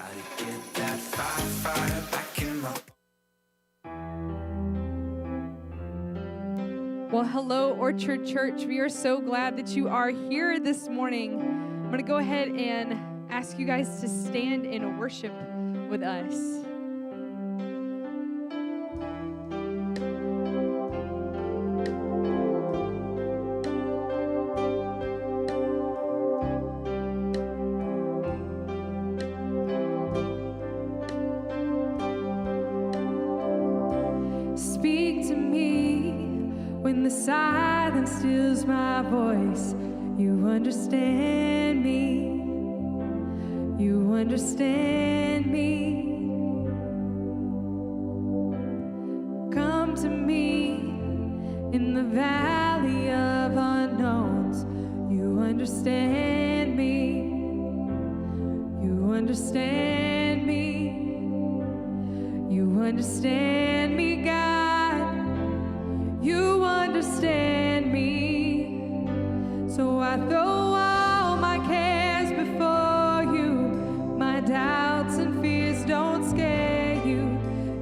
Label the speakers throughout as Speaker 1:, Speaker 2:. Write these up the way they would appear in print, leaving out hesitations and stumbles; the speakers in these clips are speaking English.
Speaker 1: Gotta get that fire back in my.
Speaker 2: Well, hello, Orchard Church. We are so glad that you are here this morning. I'm going to go ahead and ask you guys to stand and worship with us. Speak to me when the silence steals my voice. You understand me. You understand me. Come to me in the valley of unknowns. You understand me. You understand me. You understand me, God. You understand me. So I throw all my cares before you. My doubts and fears don't scare you.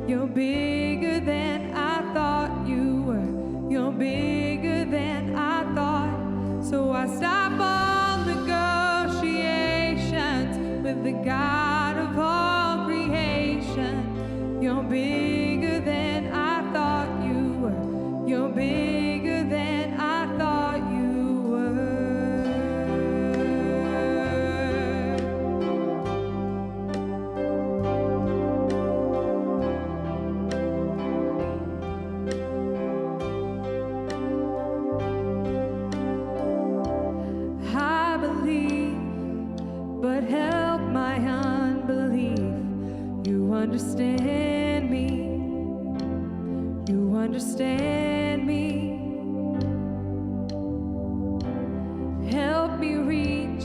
Speaker 2: You're bigger than I thought you were. You're bigger than I thought. So I stop all negotiations with the God of all creation. You're bigger than I thought you were. You're bigger than I thought you were. I believe, but help my unbelief. You understand me. You understand me. Help me reach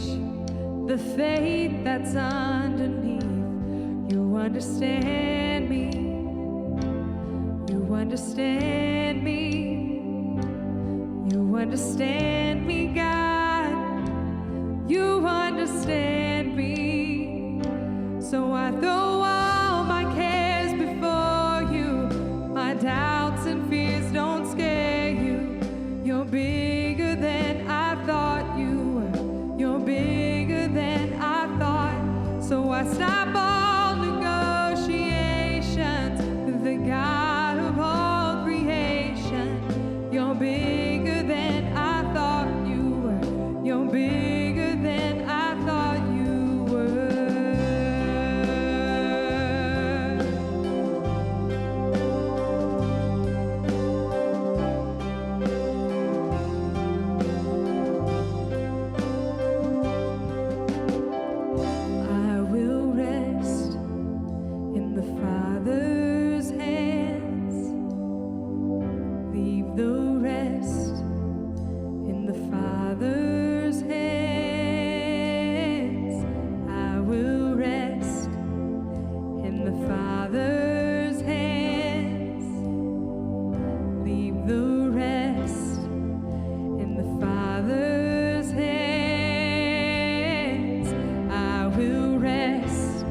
Speaker 2: the faith that's underneath. You understand me. You understand me. You understand me, God. You understand me. So I throw all my cares before you. My doubts and fears don't scare you. You're bigger than I thought you were. You're bigger than I thought. So I stop all negotiations with the God of all creation. You're bigger than I thought you were. You're bigger than I thought you were. I will rest in the Father's hands. Leave the rest in the Father's hands. I will rest in the Father's hands. Leave the rest in the Father's hands. I will rest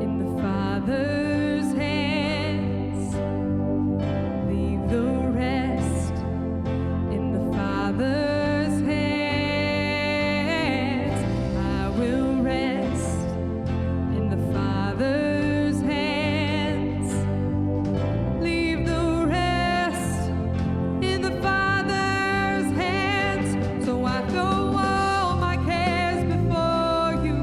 Speaker 2: in the Father's hands. Leave the rest in the Father's hands. I will rest in the Father's hands. Leave the rest in the Father's hands. So I throw all my cares before you.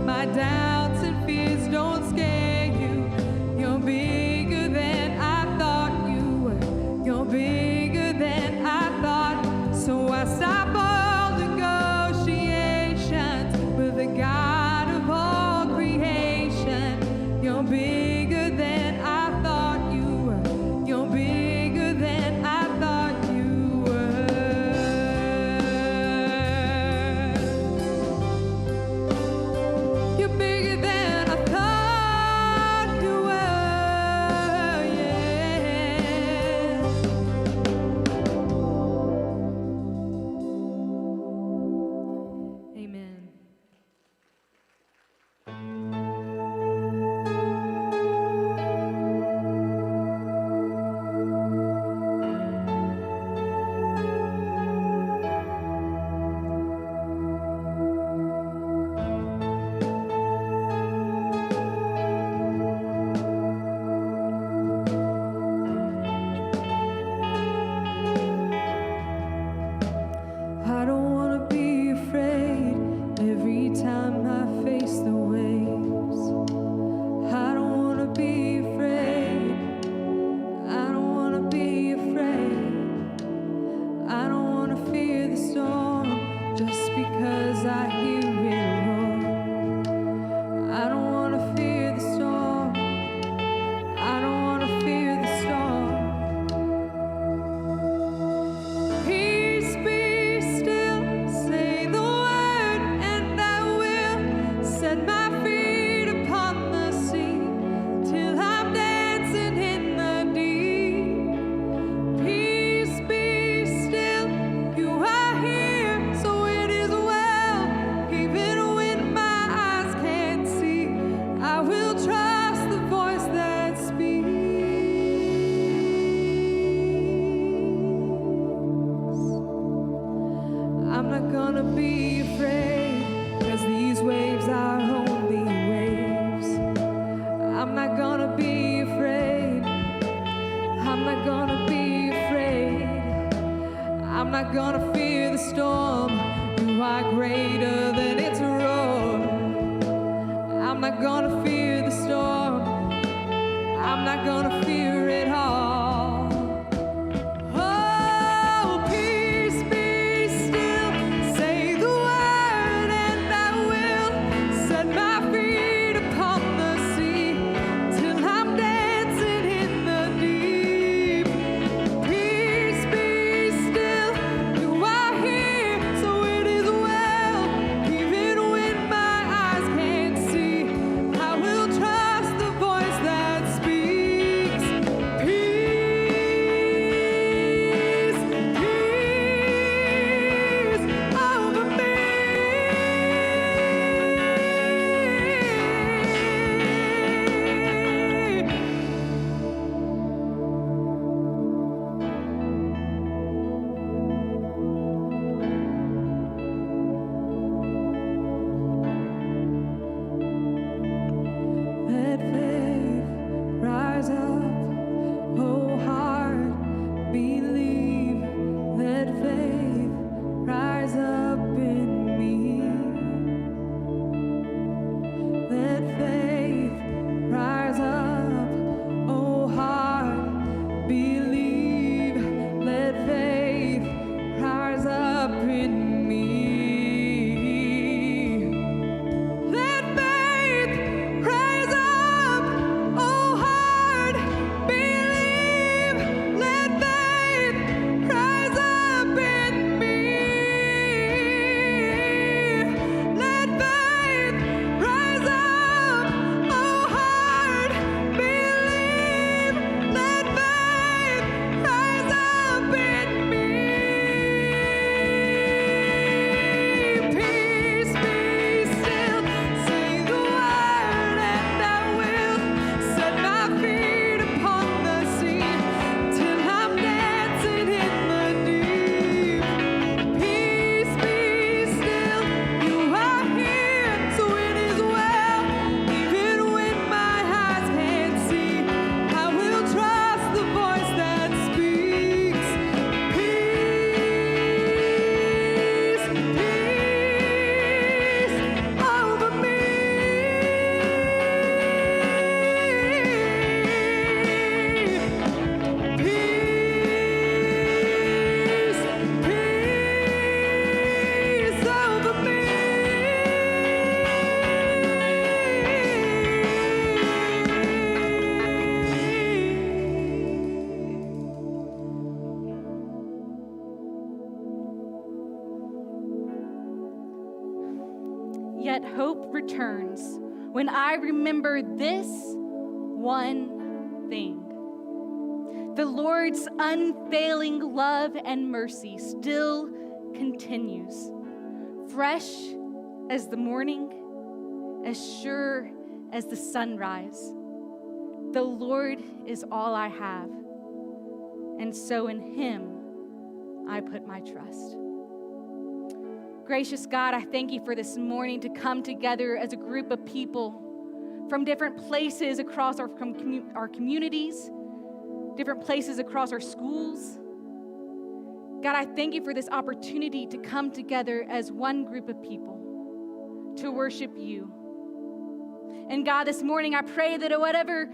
Speaker 2: My doubts and fears don't scare you. You're bigger than I thought you were. You're bigger than I thought. So I stop all negotiations with the God of all creation. You're bigger than I thought you were. You're bigger than I thought you were. You're bigger than I thought you were, yeah. I don't want to be afraid every time I face the waves. I don't want to be afraid. I don't want to be afraid. I don't want to fear the storm just because I hear it roar. I don't want to fear the storm. I don't want to fear the storm. Peace be still, say the word, and I will set my feet upon the sea till I'm dancing in the deep. Peace be still, you are here, so it is well. Even when my eyes can't see, I will trust the voice that speaks. I'm not gonna be afraid, 'cause these waves are only waves. I'm not gonna be afraid. I'm not gonna be afraid. I'm not gonna fear the storm. You are greater than its roar. I'm not gonna fear the storm. I'm not gonna fear it all. Oh, peace be still. Say the word and I will set my feet upon the sea till I'm dancing in the deep. Peace be still. You are here, so it is well. Even when my eyes can't see, I will trust the voice that speaks. Peace, peace over me. Let faith rise up, oh heart, believe. Let faith rise up in me. Let faith rise up, oh heart, believe. Let faith rise up in me. Let faith rise up, oh heart, believe. Let faith rise up in me. Let faith rise up, oh heart, believe. Let faith rise up in me. Peace be still, say the word and I will set my feet upon the sea till I'm dancing in the deep. Peace be still, you are here, so it is well. Even when my eyes can't see, I will trust the voice that speaks. Peace, peace over me. Peace, peace over me.
Speaker 3: Yet hope returns when I remember this one thing. The Lord's unfailing love and mercy still continues, fresh as the morning, as sure as the sunrise. The Lord is all I have, and so in Him I put my trust. Gracious God, I thank you for this morning to come together as a group of people from different places across our communities, different places across our schools, God, I thank you for this opportunity to come together as one group of people to worship you. And God, this morning I pray that whatever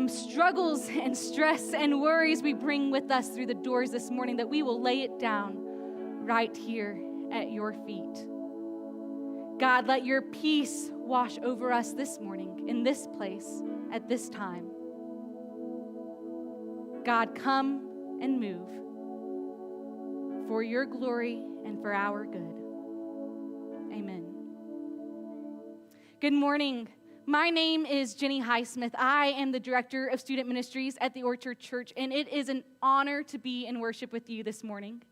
Speaker 3: struggles and stress and worries we bring with us through the doors this morning, that we will lay it down right here at your feet. God, let your peace wash over us this morning, in this place, at this time. God, come and move for your glory and for our good. Amen. Good morning. My name is Jenny Highsmith. I am the Director of Student Ministries at the Orchard Church, and it is an honor to be in worship with you this morning.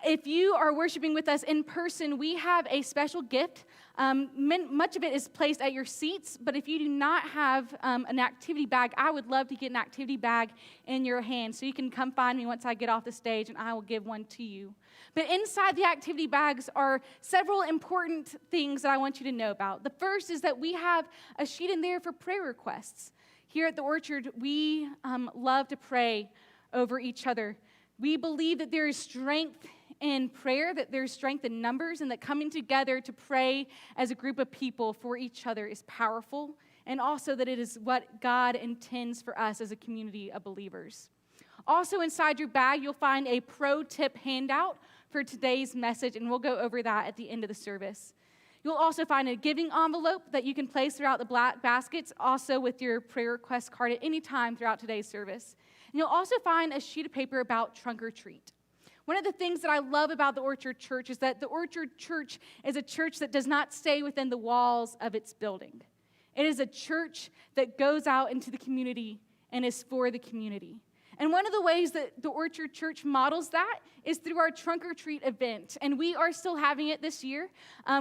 Speaker 3: If you are worshiping with us in person, we have a special gift. Much of it is placed at your seats, but if you do not have an activity bag, I would love to get an activity bag in your hand, so you can come find me once I get off the stage, and I will give one to you. But inside the activity bags are several important things that I want you to know about. The first is that we have a sheet in there for prayer requests. Here at the Orchard, we love to pray over each other. We believe that there is strength in prayer, that there's strength in numbers, and that coming together to pray as a group of people for each other is powerful, and also that it is what God intends for us as a community of believers. Also inside your bag, you'll find a pro tip handout for today's message, and we'll go over that at the end of the service. You'll also find a giving envelope that you can place throughout the black baskets, also with your prayer request card at any time throughout today's service. And you'll also find a sheet of paper about Trunk or Treat. One of the things that I love about the Orchard Church is that the Orchard Church is a church that does not stay within the walls of its building. It is a church that goes out into the community and is for the community. And one of the ways that the Orchard Church models that is through our Trunk or Treat event. And we are still having it this year.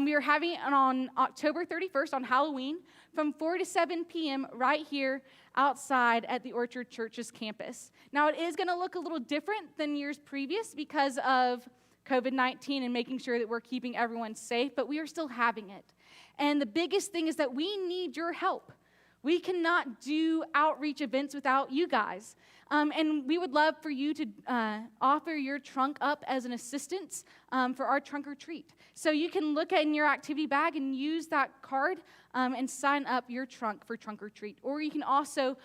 Speaker 3: We are having it on October 31st on Halloween from 4 to 7 p.m. right here outside at the Orchard Church's campus. Now, it is going to look a little different than years previous because of COVID-19 and making sure that we're keeping everyone safe, but we are still having it. And the biggest thing is that we need your help. We cannot do outreach events without you guys. And we would love for you to offer your trunk up as an assistance for our Trunk or Treat. So you can look in your activity bag and use that card and sign up your trunk for Trunk or Treat. Or you can also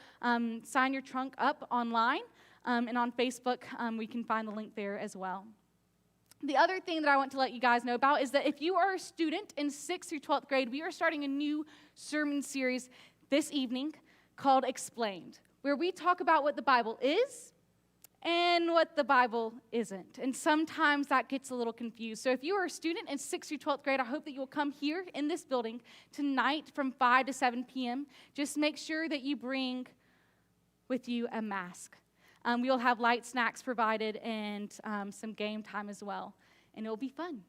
Speaker 3: sign your trunk up online, and on Facebook, we can find the link there as well. The other thing that I want to let you guys know about is that if you are a student in 6th through 12th grade, we are starting a new sermon series this evening called Explained, where we talk about what the Bible is and what the Bible isn't. And sometimes that gets a little confused. So if you are a student in 6th through 12th grade, I hope that you will come here in this building tonight from 5 to 7 p.m. Just make sure that you bring with you a mask. We will have light snacks provided and some game time as well, and it'll be fun.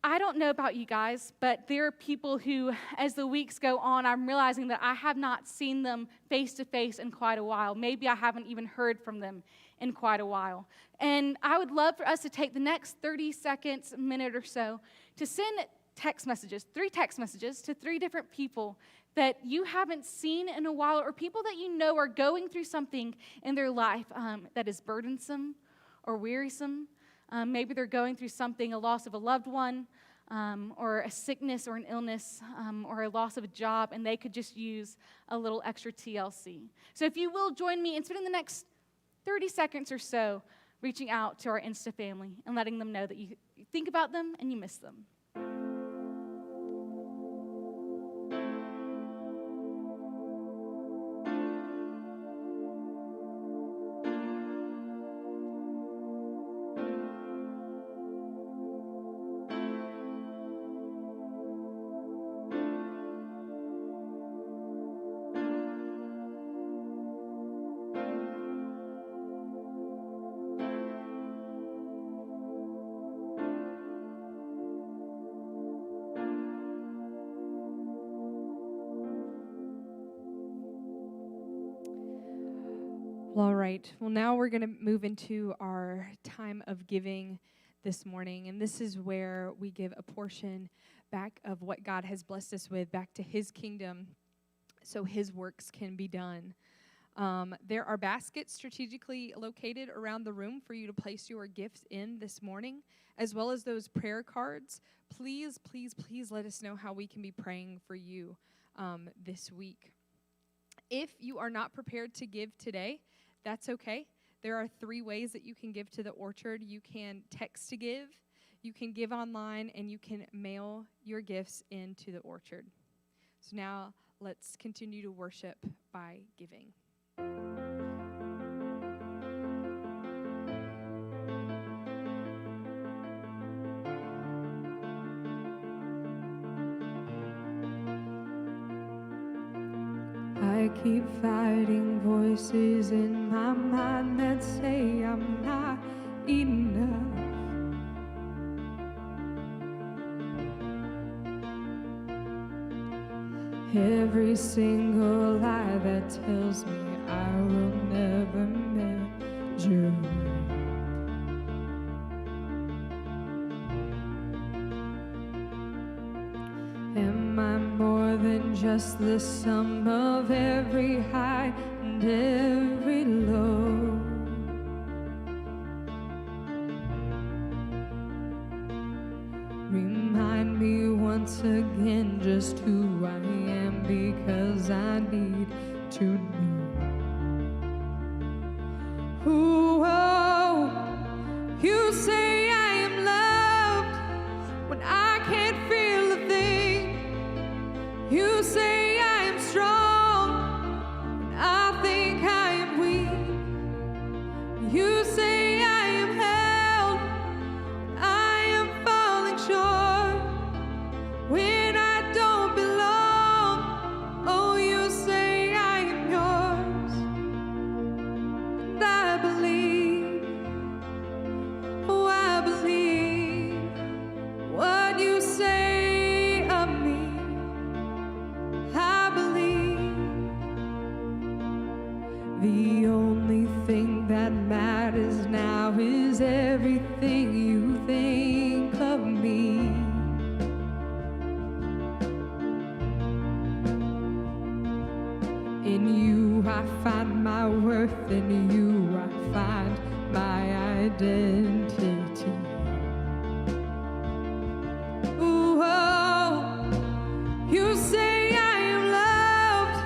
Speaker 3: I don't know about you guys, but there are people who, as the weeks go on, I'm realizing that I have not seen them face to face in quite a while. Maybe I haven't even heard from them in quite a while. And I would love for us to take the next 30 seconds, minute or so, to send text messages, 3 text messages to 3 different people that you haven't seen in a while, or people that you know are going through something in their life that is burdensome or wearisome. Maybe they're going through something, a loss of a loved one, or a sickness or an illness, or a loss of a job, and they could just use a little extra TLC. So if you will join me in spending the next 30 seconds or so reaching out to our Insta family and letting them know that you think about them and you miss them.
Speaker 2: All right. Well, now we're going to move into our time of giving this morning. And this is where we give a portion back of what God has blessed us with back to his kingdom so his works can be done. There are baskets strategically located around the room for you to place your gifts in this morning, as well as those prayer cards. Please, please, please let us know how we can be praying for you this week. If you are not prepared to give today, that's okay. There are 3 ways that you can give to the Orchard. You can text to give, you can give online, and you can mail your gifts into the Orchard. So now let's continue to worship by giving.
Speaker 4: I keep fighting voices in my mind that say I'm not enough. Every single lie that tells me I will never measure up. Am I more than just the sum of every high and every low? Remind me once again just who I am, because I need to know. Ooh, oh, you say I am loved when I can't feel a thing. You say I am strong when I think I am weak. You say I am held when I am falling short, when I don't belong. Oh, you say I am yours, and I believe, oh, I believe what you say of me. I believe the only thing that matters now is everything you think of me. In you I find my worth, in you I find my identity. Ooh, oh, you say I am loved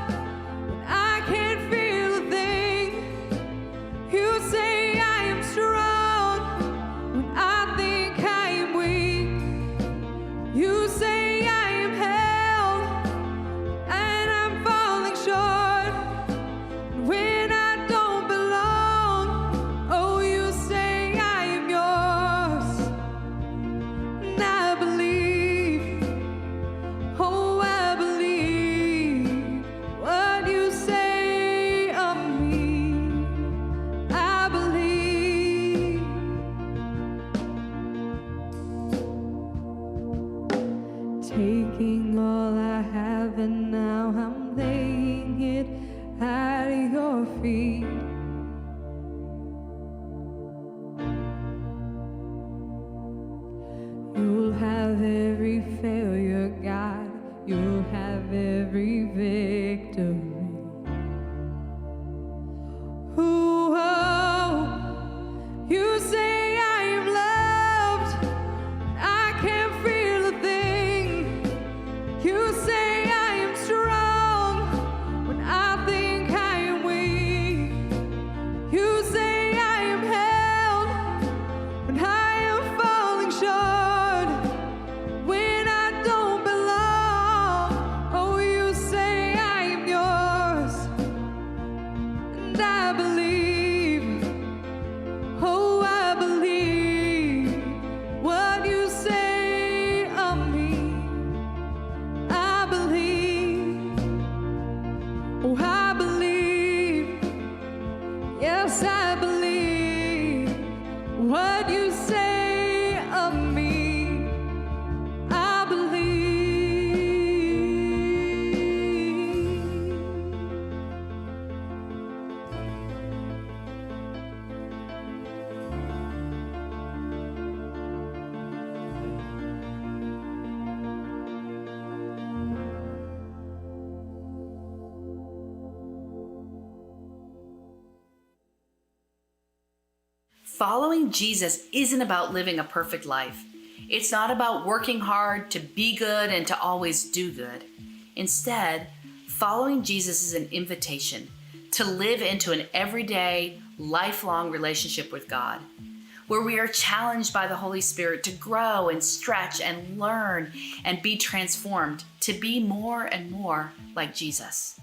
Speaker 4: when I can't feel a thing. You say I am strong when I think I am weak. You say I am held and I'm falling short, when I don't belong. Oh, you say I am yours, and I believe, oh, I believe what you say of me. I believe. Taking all I have and now I'm laying it at your feet. You'll have every failure, God. You'll have every victory. Ooh, oh, you say I am loved. I can't feel a thing. You say I am strong when I think I am weak. You say I am held when I am falling short, when I don't belong. Oh, you say I
Speaker 5: Following Jesus isn't about living a perfect life. It's not about working hard to be good and to always do good. Instead, following Jesus is an invitation to live into an everyday, lifelong relationship with God, where we are challenged by the Holy Spirit to grow and stretch and learn and be transformed to be more and more like Jesus.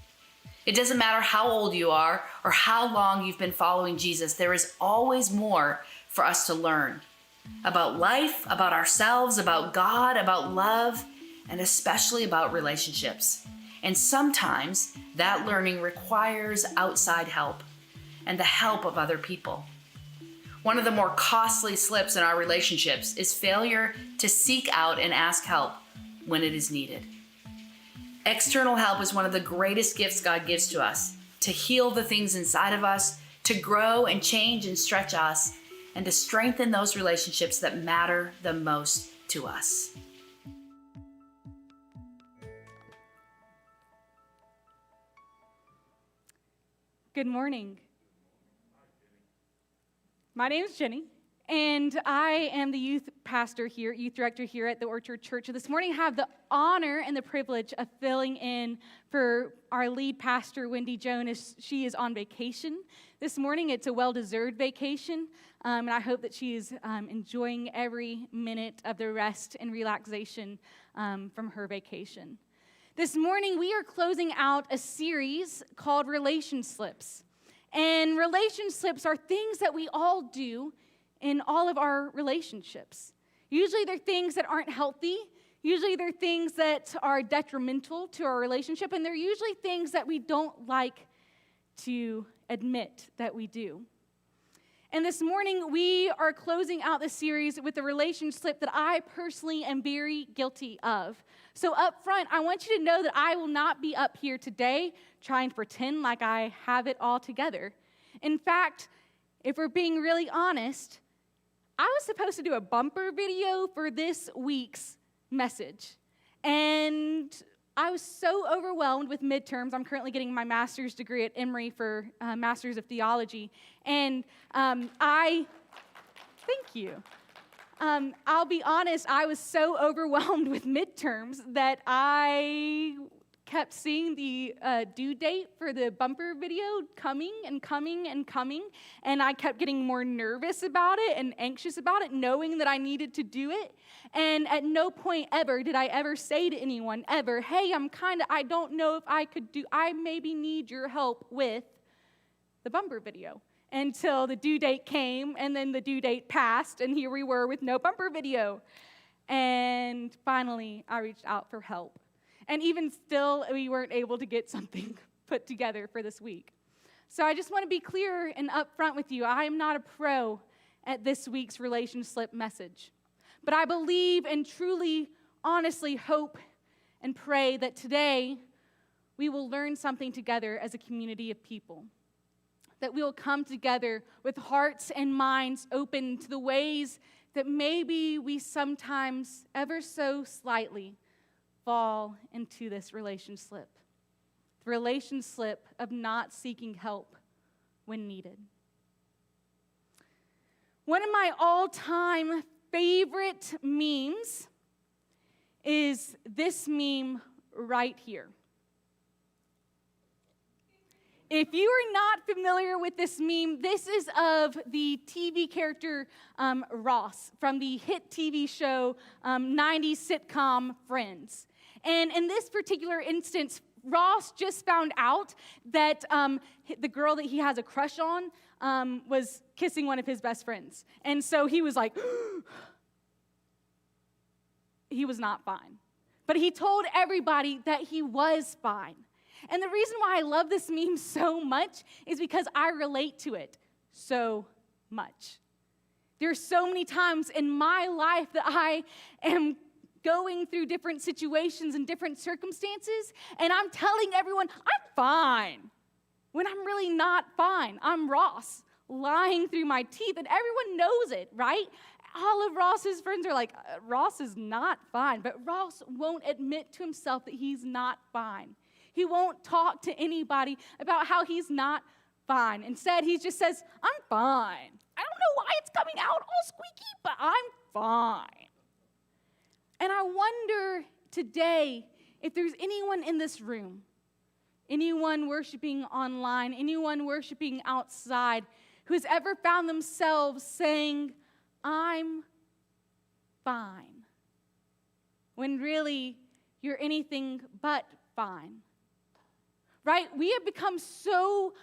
Speaker 5: It doesn't matter how old you are or how long you've been following Jesus, there is always more for us to learn about life, about ourselves, about God, about love, and especially about relationships. And sometimes that learning requires outside help and the help of other people. One of the more costly slips in our relationships is failure to seek out and ask help when it is needed. External help is one of the greatest gifts God gives to us to heal the things inside of us, to grow and change and stretch us, and to strengthen those relationships that matter the most to us.
Speaker 3: Good morning. My name is Jenny, and I am the youth director here at the Orchard Church. This morning I have the honor and the privilege of filling in for our lead pastor, Wendy Jones. She is on vacation this morning. It's a well-deserved vacation, and I hope that she is enjoying every minute of the rest and relaxation from her vacation. This morning, we are closing out a series called RelationSLIPS. And RelationSLIPS are things that we all do in all of our relationships. Usually they're things that aren't healthy. Usually they're things that are detrimental to our relationship. And they're usually things that we don't like to admit that we do. And this morning, we are closing out this series with a RelationSLIP that I personally am very guilty of. So up front, I want you to know that I will not be up here today trying to pretend like I have it all together. In fact, if we're being really honest, I was supposed to do a bumper video for this week's message. And I was so overwhelmed with midterms. I'm currently getting my master's degree at Emory for Master's of Theology. And thank you. I'll be honest, I was so overwhelmed with midterms that I kept seeing the due date for the bumper video coming and coming and coming, and I kept getting more nervous about it and anxious about it, knowing that I needed to do it. And at no point ever did I ever say to anyone, ever, hey, I don't know if I maybe need your help with the bumper video. Until the due date came, and then the due date passed, and here we were with no bumper video. And finally, I reached out for help. And even still, we weren't able to get something put together for this week. So I just want to be clear and upfront with you. I am not a pro at this week's RelationSLIP message. But I believe and truly, honestly hope and pray that today we will learn something together as a community of people. That we will come together with hearts and minds open to the ways that maybe we sometimes, ever so slightly, fall into this RelationSLIP. The RelationSLIP of not seeking help when needed. One of my all-time favorite memes is this meme right here. If you are not familiar with this meme, this is of the TV character Ross from the hit TV show 90s sitcom Friends. And in this particular instance, Ross just found out that the girl that he has a crush on was kissing one of his best friends. And so he was like, he was not fine. But he told everybody that he was fine. And the reason why I love this meme so much is because I relate to it so much. There are so many times in my life that I am going through different situations and different circumstances, and I'm telling everyone, I'm fine, when I'm really not fine. I'm Ross, lying through my teeth, and everyone knows it, right? All of Ross's friends are like, Ross is not fine, but Ross won't admit to himself that he's not fine. He won't talk to anybody about how he's not fine. Instead, he just says, I'm fine. I don't know why it's coming out all squeaky, but I'm fine. And I wonder today if there's anyone in this room, anyone worshiping online, anyone worshiping outside, who has ever found themselves saying, I'm fine, when really you're anything but fine. Right? We have become so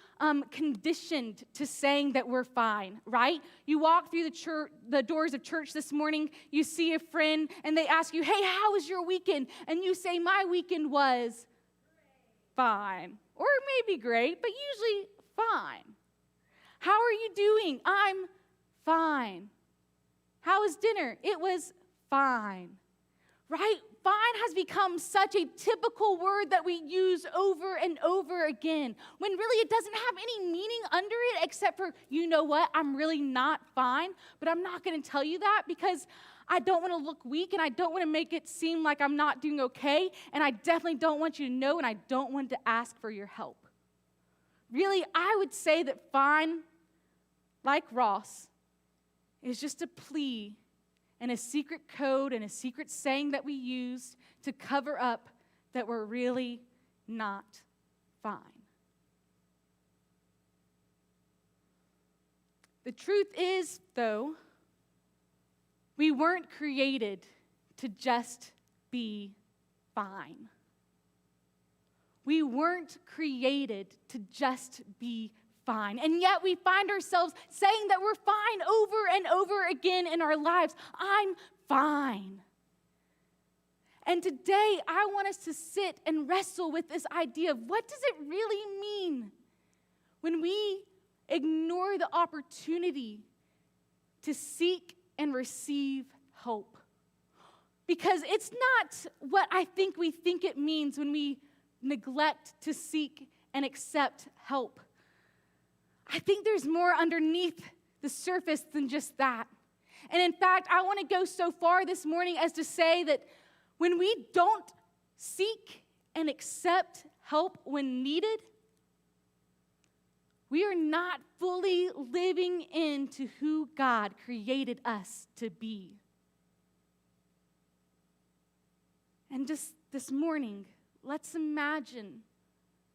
Speaker 3: conditioned to saying that we're fine, right? You walk through the doors of church this morning, you see a friend, and they ask you, hey, how was your weekend? And you say, my weekend was fine. Or maybe great, but usually fine. How are you doing? I'm fine. How was dinner? It was fine. Right? Fine has become such a typical word that we use over and over again, when really it doesn't have any meaning under it except for, you know what, I'm really not fine, but I'm not going to tell you that because I don't want to look weak and I don't want to make it seem like I'm not doing okay, and I definitely don't want you to know, and I don't want to ask for your help. Really, I would say that fine, like Ross, is just a plea and a secret code and a secret saying that we use to cover up that we're really not fine. The truth is, though, we weren't created to just be fine. We weren't created to just be fine. And yet we find ourselves saying that we're fine over and over again in our lives. I'm fine. And today I want us to sit and wrestle with this idea of what does it really mean when we ignore the opportunity to seek and receive help. Because it's not what I think we think it means when we neglect to seek and accept help. I think there's more underneath the surface than just that. And in fact, I want to go so far this morning as to say that when we don't seek and accept help when needed, we are not fully living into who God created us to be. And just this morning, let's imagine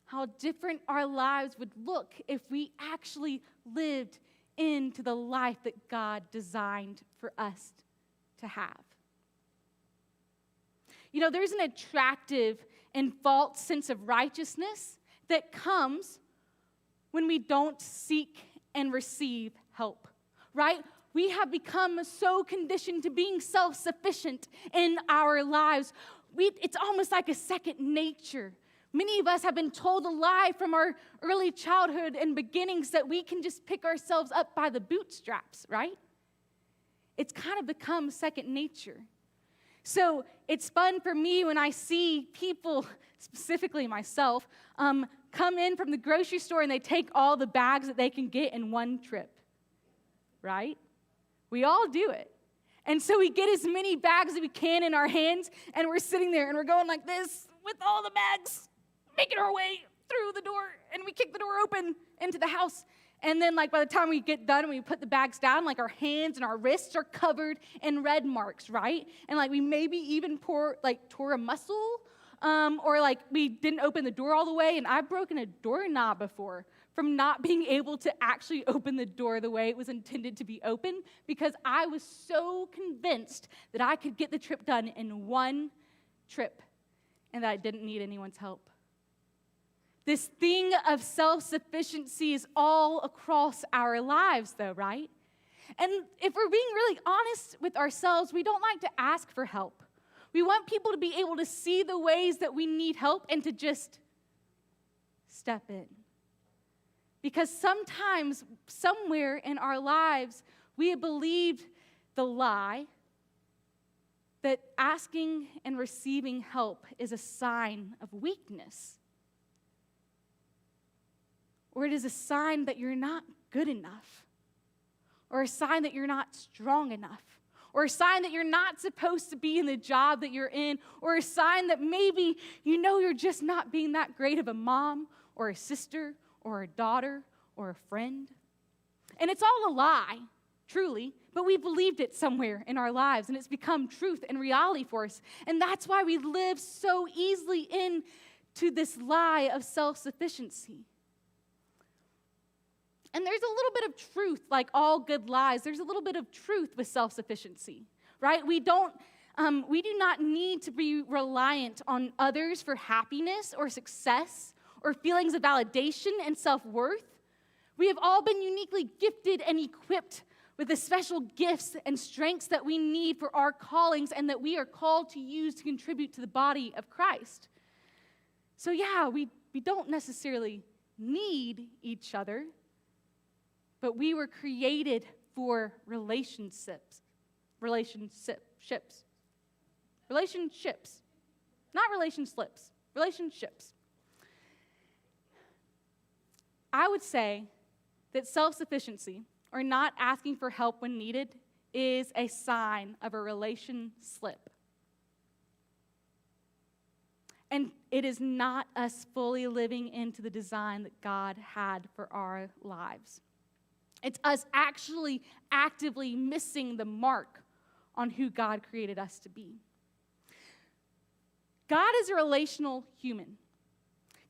Speaker 3: how different our lives would look if we actually lived into the life that God designed for us to have. You know, there's an attractive and false sense of righteousness that comes when we don't seek and receive help, right? We have become so conditioned to being self-sufficient in our lives. It's almost like a second nature. Many of us have been told a lie from our early childhood and beginnings that we can just pick ourselves up by the bootstraps, right? It's kind of become second nature. So it's fun for me when I see people, specifically myself, come in from the grocery store and they take all the bags that they can get in one trip, right? We all do it. And so we get as many bags as we can in our hands, and we're sitting there and we're going like this with all the bags, making our way through the door, and we kick the door open into the house. And then, like, by the time we get done and we put the bags down, like, our hands and our wrists are covered in red marks, right? And, like, we maybe even tore a muscle, or, like, we didn't open the door all the way. And I've broken a doorknob before from not being able to actually open the door the way it was intended to be opened because I was so convinced that I could get the trip done in one trip and that I didn't need anyone's help. This thing of self-sufficiency is all across our lives, though, right? And if we're being really honest with ourselves, we don't like to ask for help. We want people to be able to see the ways that we need help and to just step in. Because sometimes, somewhere in our lives, we have believed the lie that asking and receiving help is a sign of weakness. Or it is a sign that you're not good enough. Or a sign that you're not strong enough. Or a sign that you're not supposed to be in the job that you're in. Or a sign that maybe you know you're just not being that great of a mom or a sister or a daughter or a friend. And it's all a lie. truly, but we believed it somewhere in our lives, and it's become truth and reality for us. And that's why we live so easily into this lie of self-sufficiency. And there's a little bit of truth, like all good lies. There's a little bit of truth with self-sufficiency, right? We do not need to be reliant on others for happiness or success or feelings of validation and self-worth. We have all been uniquely gifted and equipped with the special gifts and strengths that we need for our callings and that we are called to use to contribute to the body of Christ. So yeah, we don't necessarily need each other, but we were created for relationships. Not RelationSLIPS, relationships. I would say that self-sufficiency, or not asking for help when needed, is a sign of a relation slip. And it is not us fully living into the design that God had for our lives. It's us actually actively missing the mark on who God created us to be. God is a relational human.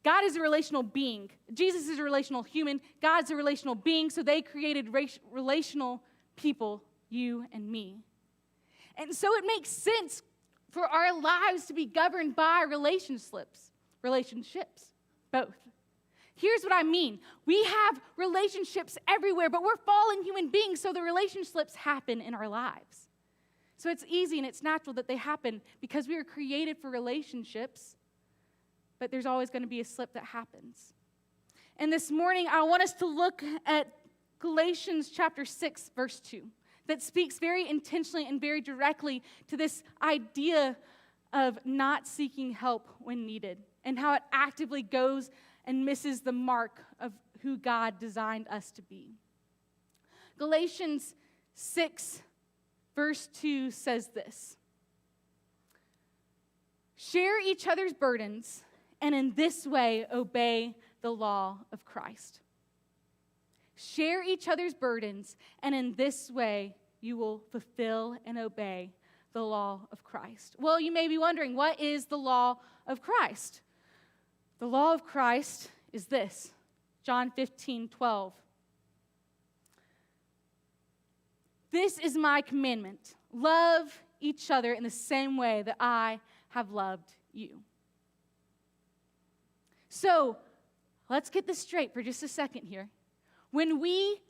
Speaker 3: God is a relational being. Jesus is a relational human. God's a relational being, so they created relational people, you and me. And so it makes sense for our lives to be governed by relationships, both. Here's what I mean. We have relationships everywhere, but we're fallen human beings, so the RelationSLIPS happen in our lives. So it's easy and it's natural that they happen because we were created for relationships, but there's always going to be a slip that happens. And this morning, I want us to look at Galatians chapter 6, verse 2, that speaks very intentionally and very directly to this idea of not seeking help when needed and how it actively goes and misses the mark of who God designed us to be. Galatians 6, verse 2 says this: share each other's burdens, and in this way obey the law of Christ. Share each other's burdens, and in this way you will fulfill and obey the law of Christ. Well, you may be wondering, what is the law of Christ? The law of Christ is this, John 15:12. This is my commandment: love each other in the same way that I have loved you. So, let's get this straight for just a second here. When we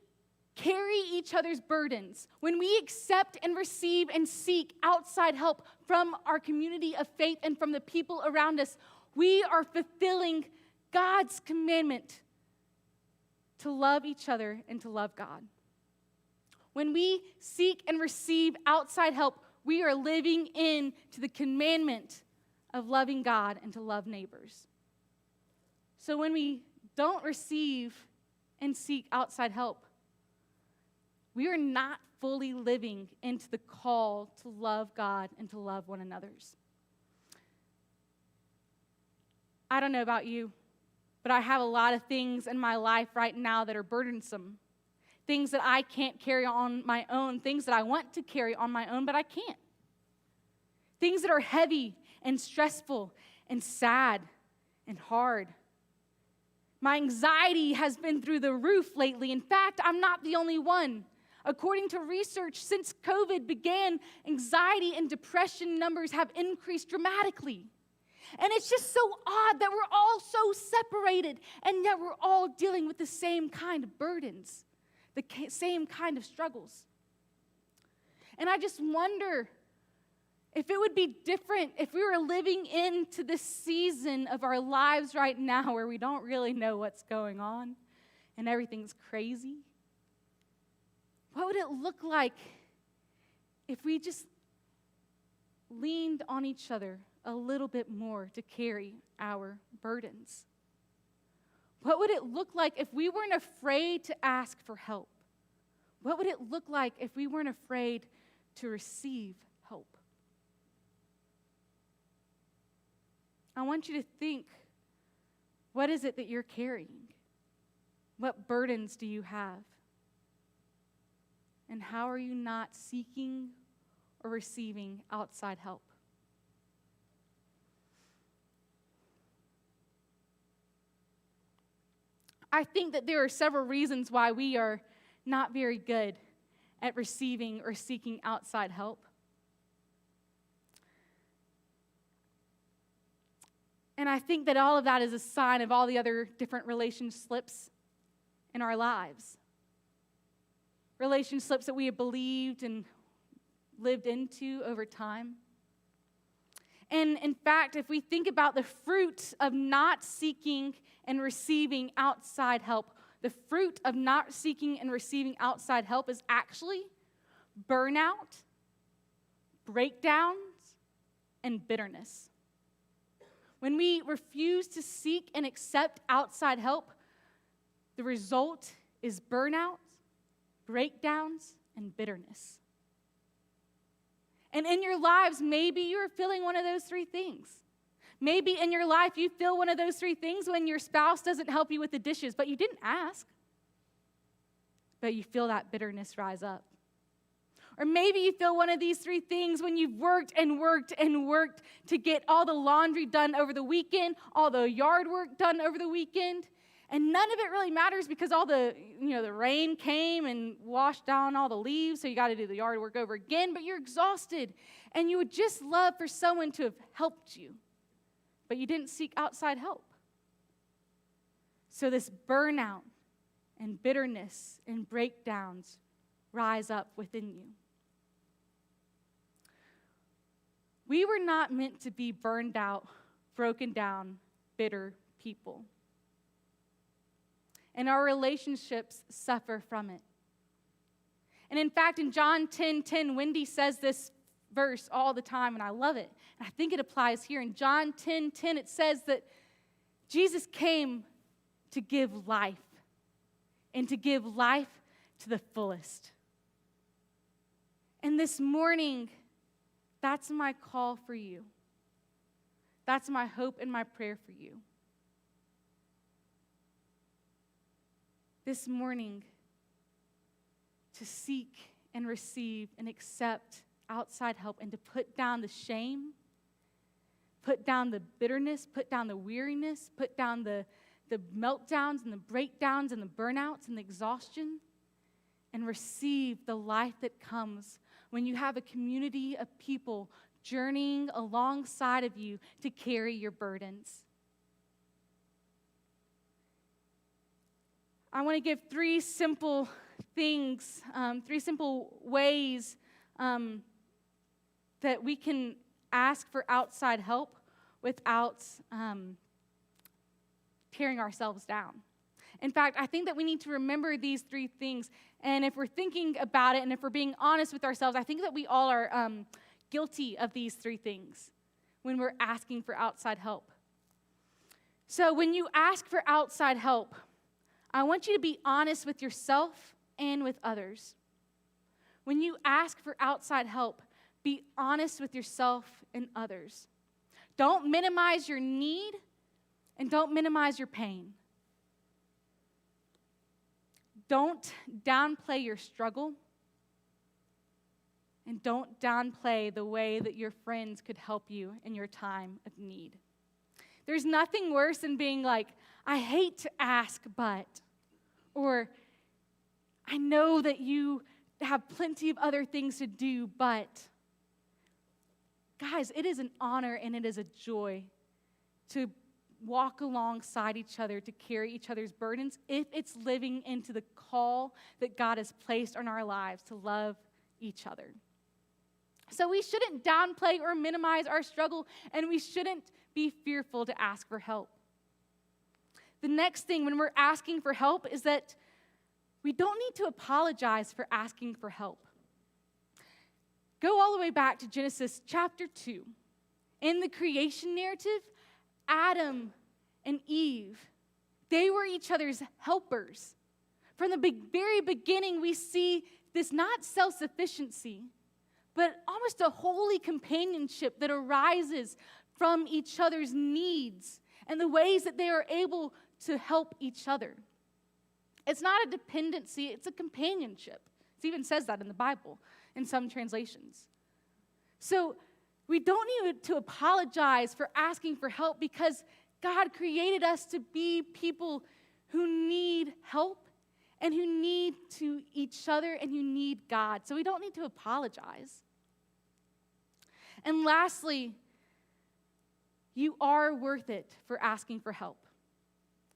Speaker 3: carry each other's burdens, when we accept and receive and seek outside help from our community of faith and from the people around us, we are fulfilling God's commandment to love each other and to love God. When we seek and receive outside help, we are living into the commandment of loving God and to love neighbors. So when we don't receive and seek outside help, we are not fully living into the call to love God and to love one another's. I don't know about you, but I have a lot of things in my life right now that are burdensome. Things that I can't carry on my own, things that I want to carry on my own, but I can't. Things that are heavy and stressful and sad and hard. My anxiety has been through the roof lately. In fact, I'm not the only one. According to research, since COVID began, anxiety and depression numbers have increased dramatically. And it's just so odd that we're all so separated, and yet we're all dealing with the same kind of burdens, the same kind of struggles. And I just wonder if it would be different if we were living into this season of our lives right now where we don't really know what's going on and everything's crazy. What would it look like if we just leaned on each other a little bit more to carry our burdens? What would it look like if we weren't afraid to ask for help? What would it look like if we weren't afraid to receive help? I want you to think, what is it that you're carrying? What burdens do you have? And how are you not seeking or receiving outside help? I think that there are several reasons why we are not very good at receiving or seeking outside help. And I think that all of that is a sign of all the other different relation slips in our lives. Relation slips that we have believed and lived into over time. And in fact, if we think about the fruit of not seeking and receiving outside help, the fruit of not seeking and receiving outside help is actually burnout, breakdowns, and bitterness. When we refuse to seek and accept outside help, the result is burnout, breakdowns, and bitterness. And in your lives, maybe you're feeling one of those three things. Maybe in your life you feel one of those three things when your spouse doesn't help you with the dishes, but you didn't ask. But you feel that bitterness rise up. Or maybe you feel one of these three things when you've worked and worked and worked to get all the laundry done over the weekend, all the yard work done over the weekend, and none of it really matters because all the rain came and washed down all the leaves, so you got to do the yard work over again, but you're exhausted, and you would just love for someone to have helped you, but you didn't seek outside help. So this burnout and bitterness and breakdowns rise up within you. We were not meant to be burned out, broken down, bitter people. And our relationships suffer from it. And in fact, in John 10:10, Wendy says this verse all the time, and I love it. And I think it applies here. In John 10:10, it says that Jesus came to give life, and to give life to the fullest. And this morning, that's my call for you. That's my hope and my prayer for you. This morning, to seek and receive and accept outside help and to put down the shame, put down the bitterness, put down the weariness, put down the meltdowns and the breakdowns and the burnouts and the exhaustion, and receive the life that comes when you have a community of people journeying alongside of you to carry your burdens. I want to give three simple things, three simple ways that we can ask for outside help without tearing ourselves down. In fact, I think that we need to remember these three things. And if we're thinking about it and if we're being honest with ourselves, I think that we all are guilty of these three things when we're asking for outside help. So when you ask for outside help, I want you to be honest with yourself and with others. When you ask for outside help, be honest with yourself and others. Don't minimize your need and don't minimize your pain. Don't downplay your struggle and don't downplay the way that your friends could help you in your time of need. There's nothing worse than being like, I hate to ask, but, or I know that you have plenty of other things to do, but. Guys, it is an honor and it is a joy to walk alongside each other, to carry each other's burdens, if it's living into the call that God has placed on our lives to love each other. So we shouldn't downplay or minimize our struggle, and we shouldn't be fearful to ask for help. The next thing when we're asking for help is that we don't need to apologize for asking for help. Go all the way back to Genesis chapter 2. In the creation narrative, Adam and Eve, they were each other's helpers. From the very beginning, we see this not self-sufficiency, but almost a holy companionship that arises from each other's needs and the ways that they are able to help each other. It's not a dependency, it's a companionship. It even says that in the Bible, in some translations. So we don't need to apologize for asking for help because God created us to be people who need help and who need to each other and who need God. So we don't need to apologize. And lastly, you are worth it for asking for help.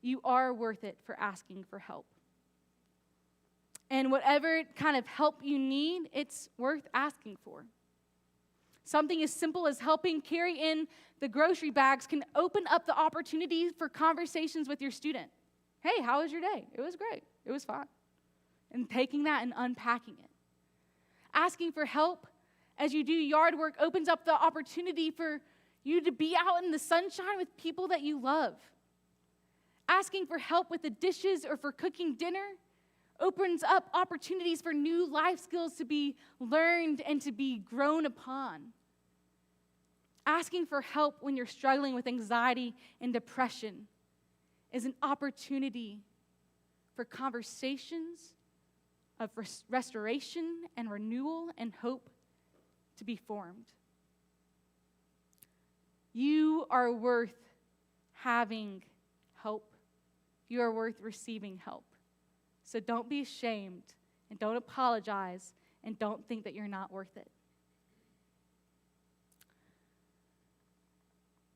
Speaker 3: You are worth it for asking for help. And whatever kind of help you need, it's worth asking for. Something as simple as helping carry in the grocery bags can open up the opportunity for conversations with your student. Hey, how was your day? It was great. It was fine. And taking that and unpacking it. Asking for help as you do yard work opens up the opportunity for you to be out in the sunshine with people that you love. Asking for help with the dishes or for cooking dinner opens up opportunities for new life skills to be learned and to be grown upon. Asking for help when you're struggling with anxiety and depression is an opportunity for conversations of restoration and renewal and hope to be formed. You are worth having help. You are worth receiving help. So don't be ashamed and don't apologize and don't think that you're not worth it.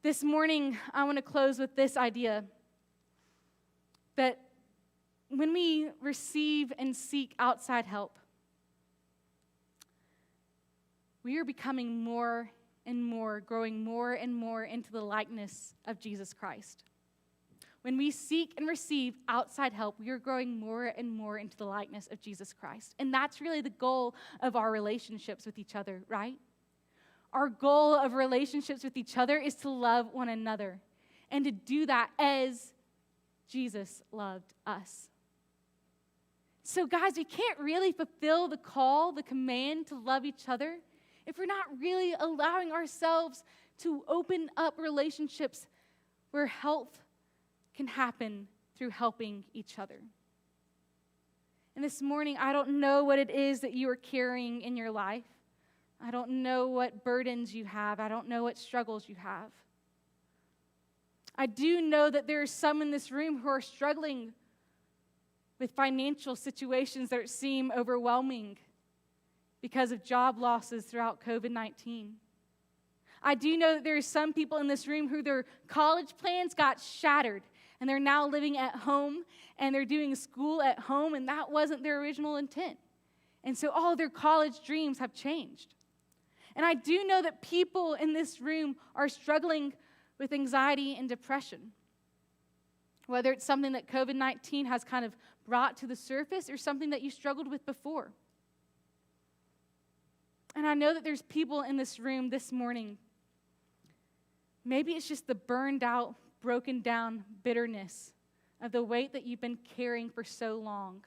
Speaker 3: This morning, I want to close with this idea that when we receive and seek outside help, we are becoming more and more, growing more and more into the likeness of Jesus Christ. When we seek and receive outside help, we are growing more and more into the likeness of Jesus Christ. And that's really the goal of our relationships with each other, right? Our goal of relationships with each other is to love one another and to do that as Jesus loved us. So guys, we can't really fulfill the call, the command to love each other if we're not really allowing ourselves to open up relationships where health can happen through helping each other. And this morning, I don't know what it is that you are carrying in your life. I don't know what burdens you have. I don't know what struggles you have. I do know that there are some in this room who are struggling with financial situations that seem overwhelming because of job losses throughout COVID-19. I do know that there are some people in this room who their college plans got shattered and they're now living at home and they're doing school at home, and that wasn't their original intent. And so all their college dreams have changed. And I do know that people in this room are struggling with anxiety and depression, whether it's something that COVID-19 has kind of brought to the surface or something that you struggled with before. And I know that there's people in this room this morning, maybe it's just the burned out, broken down bitterness of the weight that you've been carrying for so long.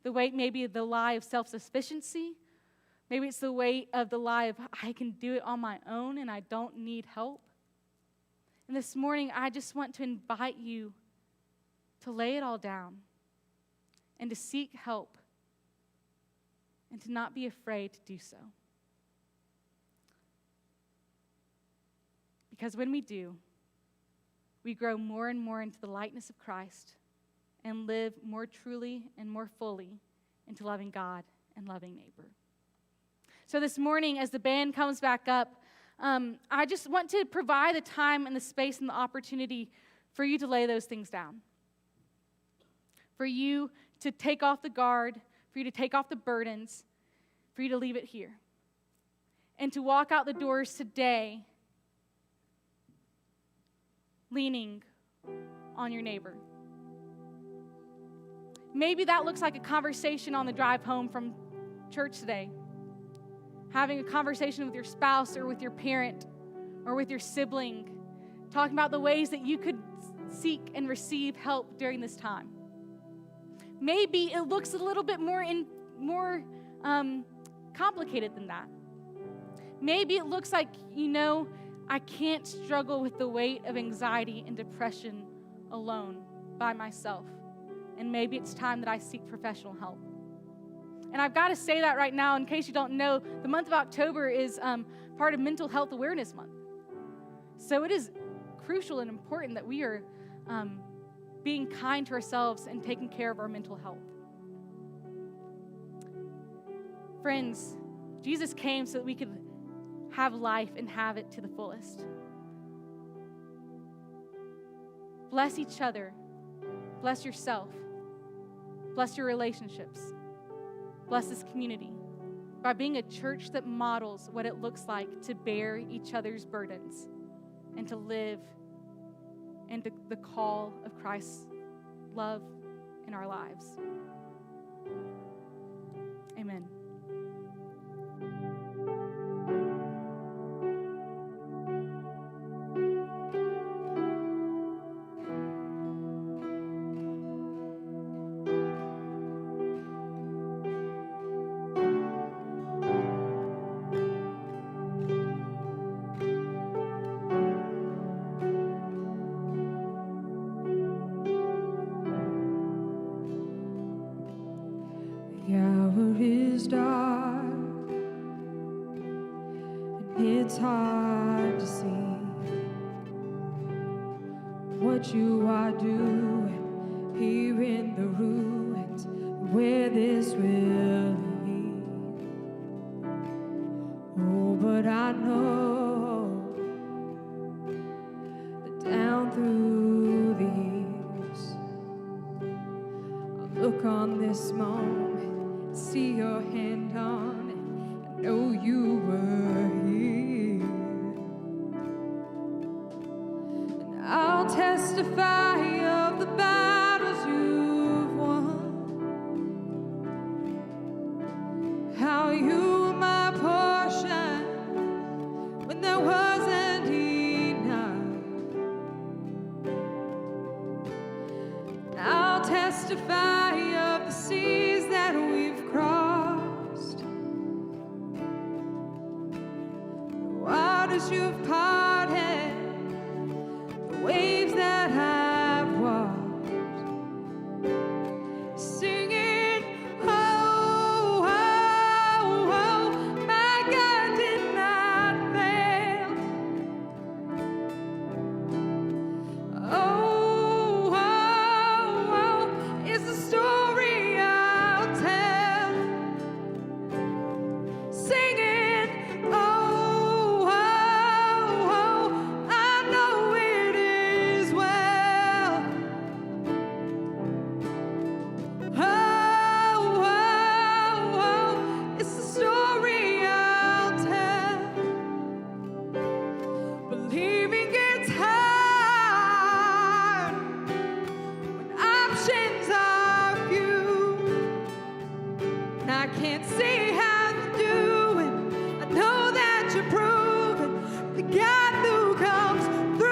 Speaker 3: The weight maybe of the lie of self-sufficiency. Maybe it's the weight of the lie of I can do it on my own and I don't need help. And this morning, I just want to invite you to lay it all down and to seek help and to not be afraid to do so. Because when we do, we grow more and more into the likeness of Christ and live more truly and more fully into loving God and loving neighbor. So this morning, as the band comes back up, I just want to provide the time and the space and the opportunity for you to lay those things down. For you to take off the guard, for you to take off the burdens, for you to leave it here. And to walk out the doors today leaning on your neighbor. Maybe that looks like a conversation on the drive home from church today. Having a conversation with your spouse or with your parent or with your sibling, talking about the ways that you could seek and receive help during this time. Maybe it looks a little bit more complicated than that. Maybe it looks like, I can't struggle with the weight of anxiety and depression alone by myself. And maybe it's time that I seek professional help. And I've got to say that right now, in case you don't know, the month of October is part of Mental Health Awareness Month. So it is crucial and important that we are being kind to ourselves and taking care of our mental health. Friends, Jesus came so that we could have life and have it to the fullest. Bless each other. Bless yourself. Bless your relationships. Bless this community by being a church that models what it looks like to bear each other's burdens and to live into the call of Christ's love in our lives. Amen.
Speaker 4: The hour is dark, and it's hard to see what you are doing here in the ruins, where this will lead. Oh, but I know that down through the years, I'll look on this moment, see your hand on it, I know you were here. And I'll testify of the battles you've won, how you were my portion when there wasn't enough. And I'll testify of the seas that we've crossed, the waters you've parted, the waves that I've walked, singing, oh, oh, oh, my God did not fail. Oh, oh, oh, it's the story I'll tell, singing, oh, oh, oh, I know it is well. Oh, oh, oh, it's the story I'll tell, believing it's hard when options are few, and I can't see how you're doing. I know that you're proving the God who comes through.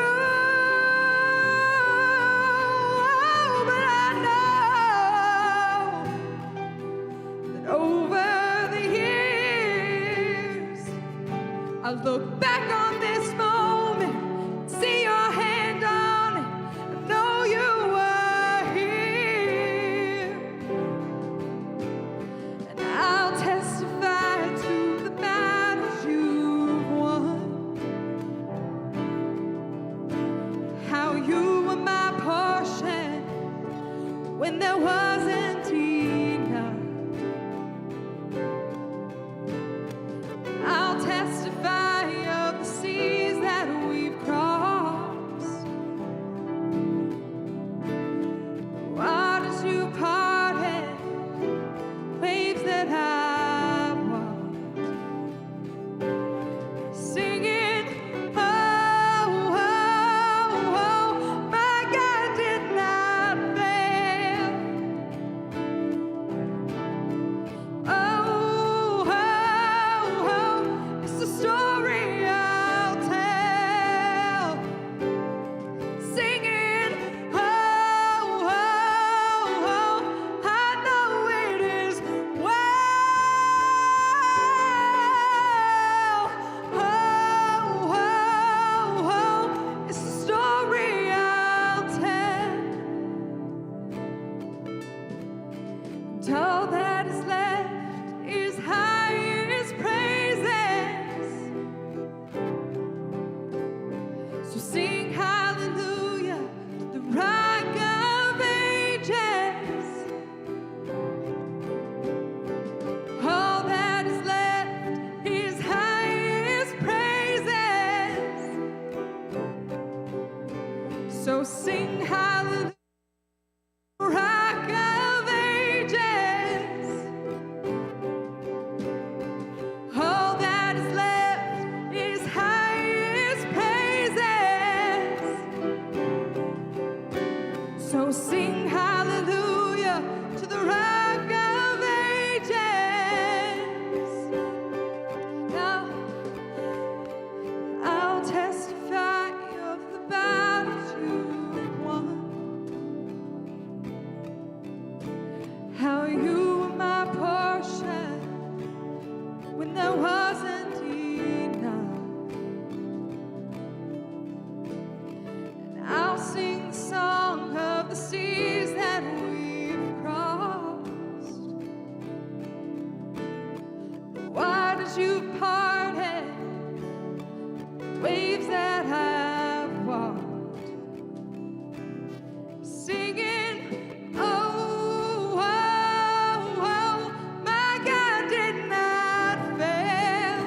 Speaker 4: But I know that over the years, I look back on this moment, see your hand on it, I know you were here. And I'll testify to the battles you've won, how you were my portion when there wasn't enough. I'll testify of the seas that we've crossed, the waters you parted, waves that I've walked, singing, oh, oh, oh, my God did not fail. So sing hallelujah, the rock of ages. All that is left is highest praises. So sing hallelujah, rock of ages. All that is left is highest praises. So sing hallelujah to the rock of ages. Now I'll testify of the battles you won, how you were my portion when there wasn't enough. And I'll sing the song of the seas that we've crossed, the waters you've parted, the waves that I've walked, singing, oh, oh, oh, my God did not fail.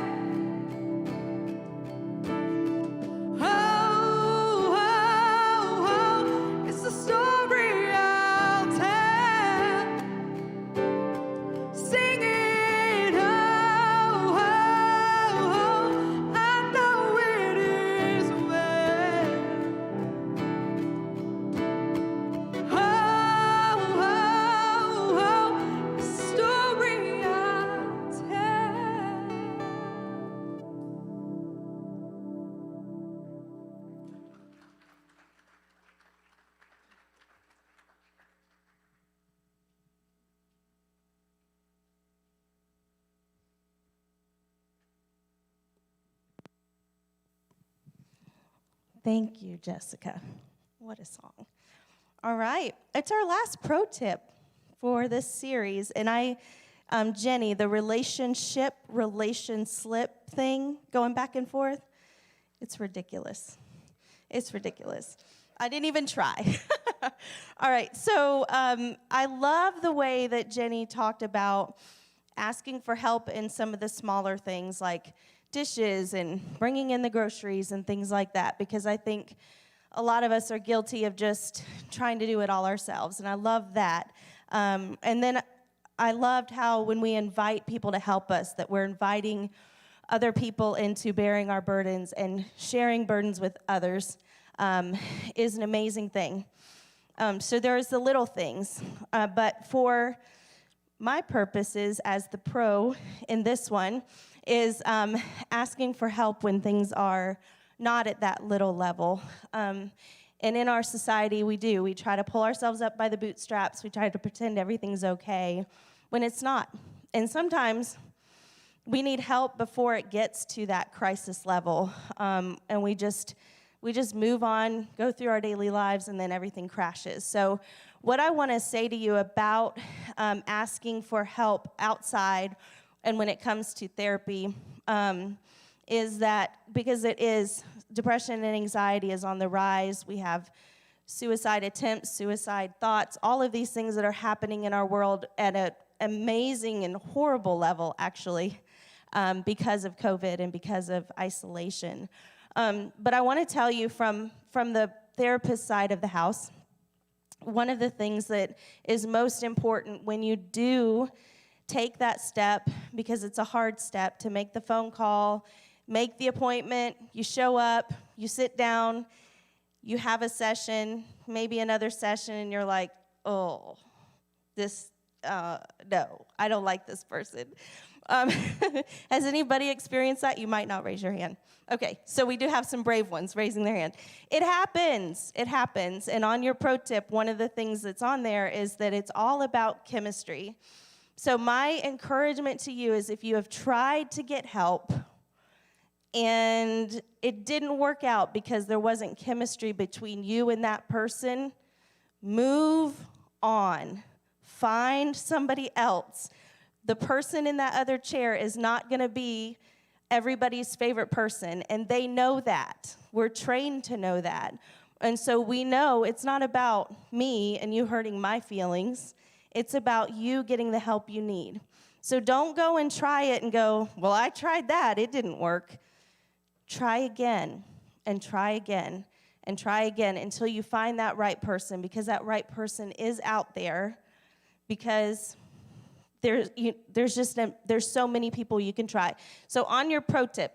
Speaker 4: Oh, oh, oh, it's the story I'll tell. Singing, oh, oh, oh, I know it is well. Oh, oh, oh, it's the story I'll tell.
Speaker 6: Thank you, Jessica. What a song. All right. It's our last pro tip for this series. And Jenny, the RelationSLIP thing going back and forth, it's ridiculous. It's ridiculous. I didn't even try. All right. So I love the way that Jenny talked about asking for help in some of the smaller things like dishes and bringing in the groceries and things like that, because I think a lot of us are guilty of just trying to do it all ourselves, and I love that. And then I loved how when we invite people to help us, that we're inviting other people into bearing our burdens, and sharing burdens with others is an amazing thing. So there's the little things, but for my purposes as the pro in this one is asking for help when things are not at that little level. And in our society, we try to pull ourselves up by the bootstraps. We try to pretend everything's okay when it's not. And sometimes we need help before it gets to that crisis level. And we just move on, go through our daily lives, and then everything crashes. So what I want to say to you about asking for help outside and when it comes to therapy is that because depression and anxiety is on the rise. We have suicide attempts, suicide thoughts, all of these things that are happening in our world at an amazing and horrible level, actually, because of COVID and because of isolation. But I want to tell you from the therapist side of the house, one of the things that is most important when you do take that step, because it's a hard step to make the phone call, make the appointment, you show up, you sit down, you have a session, maybe another session, and you're like, oh, no, I don't like this person. Has anybody experienced that? You might not raise your hand. Okay, so we do have some brave ones raising their hand. It happens. And on your pro tip, one of the things that's on there is that it's all about chemistry. So my encouragement to you is if you have tried to get help and it didn't work out because there wasn't chemistry between you and that person, move on. Find somebody else. The person in that other chair is not going to be everybody's favorite person, and they know that. We're trained to know that. And so we know it's not about me and you hurting my feelings. It's about you getting the help you need. So don't go and try it and go, well, I tried that. It didn't work. Try again and try again and try again until you find that right person, because that right person is out there, because there's so many people you can try. So on your pro tip,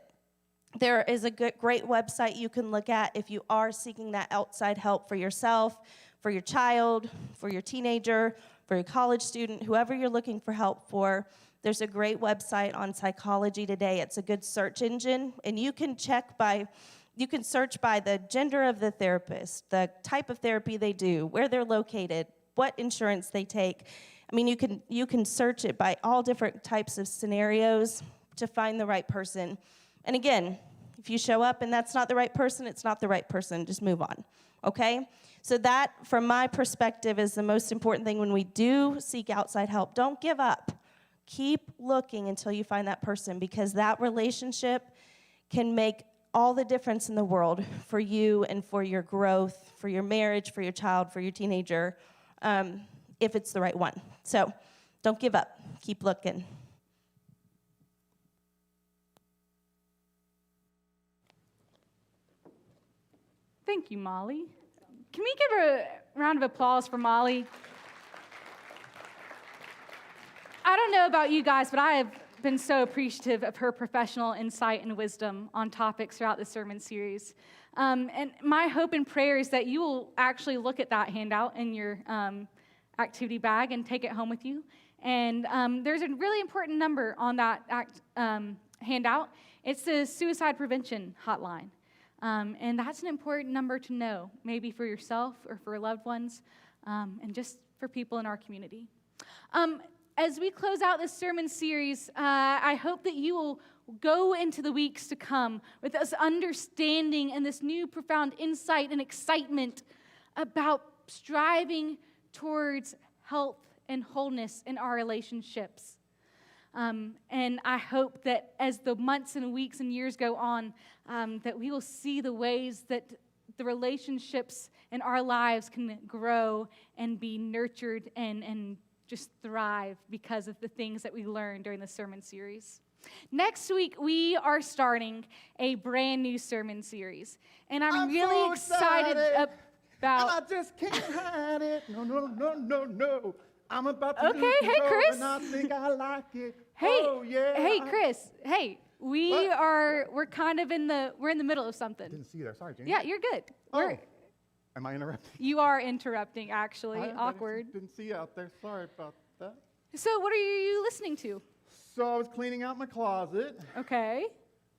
Speaker 6: there is a great website you can look at if you are seeking that outside help for yourself, for your child, for your teenager, for your college student, whoever you're looking for help for. There's a great website on Psychology Today. It's a good search engine, and you can search by the gender of the therapist, the type of therapy they do, where they're located, what insurance they take. I mean, you can search it by all different types of scenarios to find the right person. And again, if you show up and that's not the right person, it's not the right person. Just move on, okay? So that, from my perspective, is the most important thing when we do seek outside help. Don't give up. Keep looking until you find that person, because that relationship can make all the difference in the world for you and for your growth, for your marriage, for your child, for your teenager, if it's the right one. So don't give up. Keep looking.
Speaker 3: Thank you, Molly. Can we give a round of applause for Molly? I don't know about you guys, but I have been so appreciative of her professional insight and wisdom on topics throughout the sermon series. And my hope and prayer is that you will actually look at that handout in your activity bag and take it home with you. And there's a really important number on that handout. It's the suicide prevention hotline. And that's an important number to know, maybe for yourself or for loved ones, and just for people in our community. As we close out this sermon series, I hope that you will go into the weeks to come with this understanding and this new profound insight and excitement about striving towards health and wholeness in our relationships. And I hope that as the months and weeks and years go on, that we will see the ways that the relationships in our lives can grow and be nurtured and just thrive because of the things that we learned during the sermon series. Next week, we are starting a brand new sermon series. And I'm really
Speaker 7: so
Speaker 3: excited about...
Speaker 7: And I just can't hide it. No. I'm about to do
Speaker 3: Okay, hey,
Speaker 7: so,
Speaker 3: Chris.
Speaker 7: and I think I like it.
Speaker 3: Hey,
Speaker 7: oh, yeah.
Speaker 3: hey, Chris. Hey, we're kind of in the middle of something.
Speaker 7: Didn't see you there. Sorry, Jamie.
Speaker 3: Yeah, you're good.
Speaker 7: Am I interrupting?
Speaker 3: You are interrupting, actually.
Speaker 7: I
Speaker 3: Awkward.
Speaker 7: didn't see you out there. Sorry about that.
Speaker 3: So what are you listening to?
Speaker 7: So I was cleaning out my closet.
Speaker 3: Okay.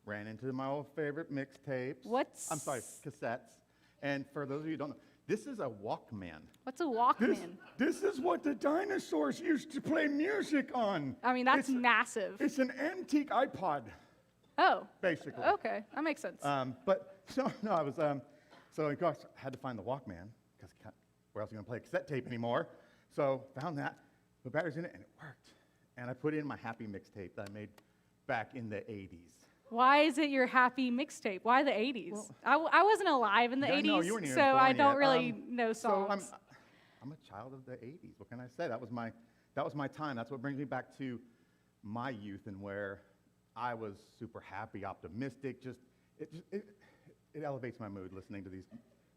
Speaker 7: Ran into my old favorite mixtapes.
Speaker 3: What's...
Speaker 7: I'm sorry, cassettes. And for those of you who don't know, this is a Walkman.
Speaker 3: What's a Walkman?
Speaker 7: This is what the dinosaurs used to play music on.
Speaker 3: I mean, that's massive.
Speaker 7: It's an antique iPod.
Speaker 3: Oh.
Speaker 7: Basically.
Speaker 3: Okay, that makes sense.
Speaker 7: I was, so of course, I had to find the Walkman, because where else are you going to play a cassette tape anymore? So found that, put batteries in it, and it worked. And I put in my happy mixtape that I made back in the 80s.
Speaker 3: Why is it your happy mixtape? Why the 80s? Well, I wasn't alive in the 80s,
Speaker 7: no, you weren't even
Speaker 3: so I
Speaker 7: born
Speaker 3: don't
Speaker 7: yet.
Speaker 3: really know songs.
Speaker 7: So I'm a child of the 80s. What can I say? That was my time. That's what brings me back to my youth and where I was super happy, optimistic. It elevates my mood listening to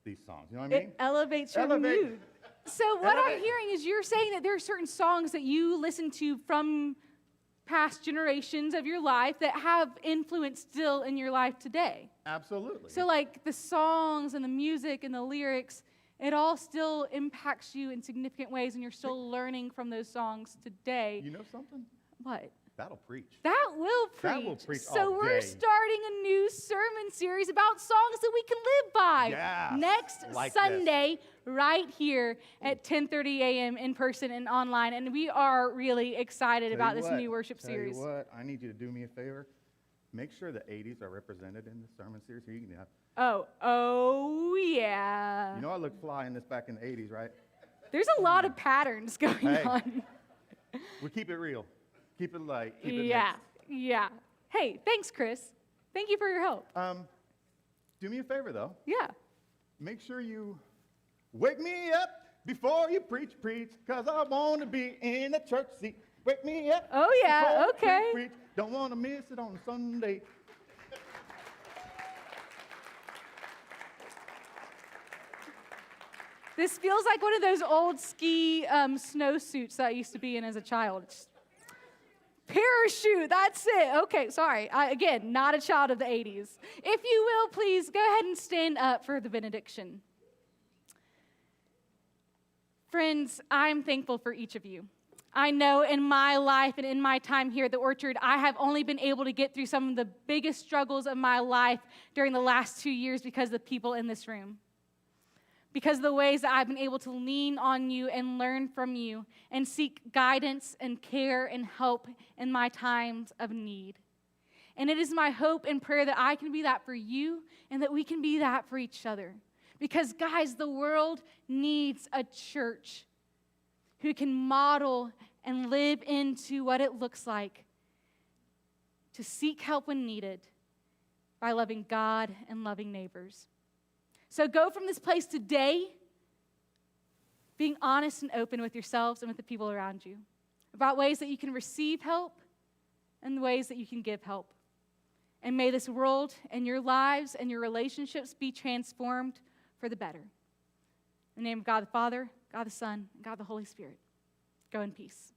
Speaker 7: these songs. You know what I mean?
Speaker 3: It elevates your mood. So what I'm hearing is you're saying that there are certain songs that you listen to from past generations of your life that have influence still in your life today.
Speaker 7: Absolutely.
Speaker 3: So like the songs and the music and the lyrics, it all still impacts you in significant ways, and you're still learning from those songs today.
Speaker 7: You know something?
Speaker 3: What?
Speaker 7: That'll preach.
Speaker 3: That will preach.
Speaker 7: That will preach
Speaker 3: So
Speaker 7: all
Speaker 3: we're
Speaker 7: day.
Speaker 3: starting a new sermon series about songs that we can live by.
Speaker 7: Yes,
Speaker 3: Next
Speaker 7: like
Speaker 3: Sunday, right here at 10:30 a.m. in person and online. And we are really excited about this new worship series.
Speaker 7: Tell you what, I need you to do me a favor. Make sure the 80s are represented in the sermon series. So you can have.
Speaker 3: Oh yeah.
Speaker 7: You know I look fly in this back in the 80s, right?
Speaker 3: There's a lot of patterns going on.
Speaker 7: We keep it real. Keep it light. Keep it
Speaker 3: Yeah,
Speaker 7: mixed.
Speaker 3: yeah. Hey, thanks, Chris. Thank you for your help.
Speaker 7: Do me a favor, though.
Speaker 3: Yeah.
Speaker 7: Make sure you wake me up before you preach, because I want to be in the church seat. Wake me up.
Speaker 3: Oh, yeah,
Speaker 7: before you
Speaker 3: okay.
Speaker 7: preach. Don't want to miss it on Sunday.
Speaker 3: This feels like one of those old ski snowsuits that I used to be in as a child. Just parachute, that's it. Okay, sorry. Again, not a child of the 80s. If you will, please go ahead and stand up for the benediction. Friends, I'm thankful for each of you. I know in my life and in my time here at the Orchard, I have only been able to get through some of the biggest struggles of my life during the last 2 years because of the people in this room. Because of the ways that I've been able to lean on you and learn from you and seek guidance and care and help in my times of need. And it is my hope and prayer that I can be that for you and that we can be that for each other. Because, guys, the world needs a church who can model and live into what it looks like to seek help when needed by loving God and loving neighbors. So go from this place today being honest and open with yourselves and with the people around you about ways that you can receive help and the ways that you can give help. And may this world and your lives and your relationships be transformed for the better. In the name of God the Father, God the Son, and God the Holy Spirit. Go in peace.